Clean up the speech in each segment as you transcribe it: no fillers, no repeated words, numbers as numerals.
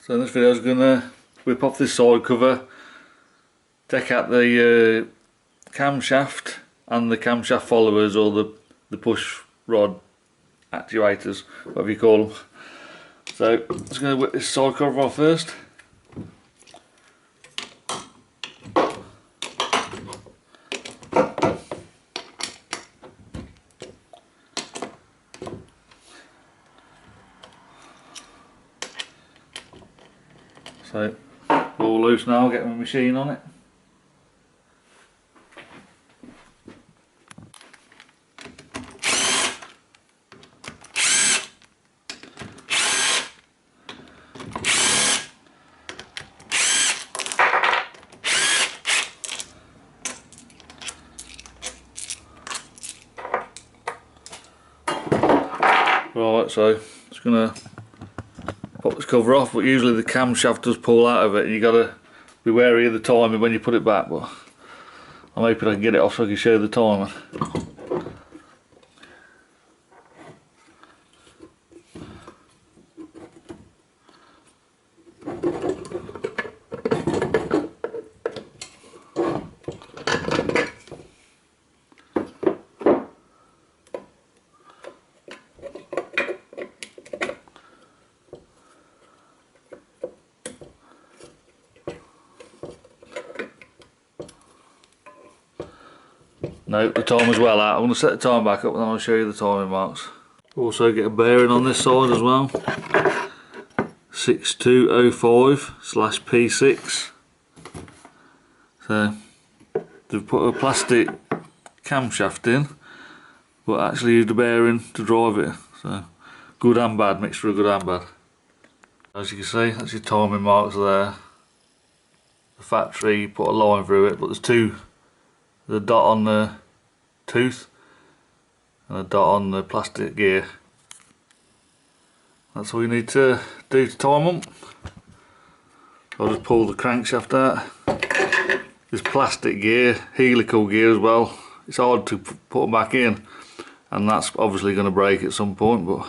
So in this video I was going to whip off this side cover, take out the camshaft and the camshaft followers, or the push rod actuators, whatever you call them. So I'm just going to whip this side cover off first. So all loose now, I'll get my machine on it. Right, so just gonna pop this cover off, but usually the camshaft does pull out of it and you gotta be wary of the timing when you put it back, but I'm hoping I can get it off so I can show the timing. No, the timer's well out. I'm going to set the time back up and then I'll show you the timing marks. Also get a bearing on this side as well. 6205/P6. So they've put a plastic camshaft in, but actually used a bearing to drive it. So good and bad, mixture of good and bad. As you can see, that's your timing marks there. The factory put a line through it, but there's two. The dot on the tooth and a dot on the plastic gear. That's all you need to do to time them. I'll just pull the crankshaft out. This plastic gear, helical gear as well, it's hard to put them back in, and that's obviously going to break at some point, but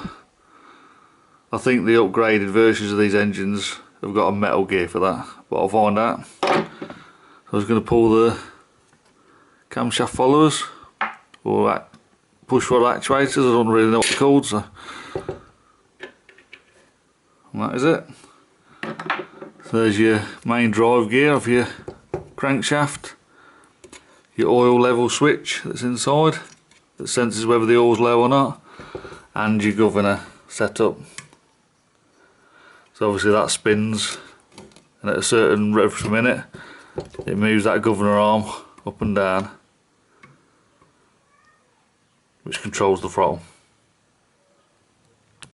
I think the upgraded versions of these engines have got a metal gear for that, but I'll find out. So I was going to pull the camshaft followers, or push rod actuators, I don't really know what they're called, so and that is it. So there's your main drive gear of your crankshaft, your oil level switch that's inside that senses whether the oil's low or not, and your governor setup. So obviously that spins, and at a certain rev per minute it moves that governor arm up and down, which controls the throttle.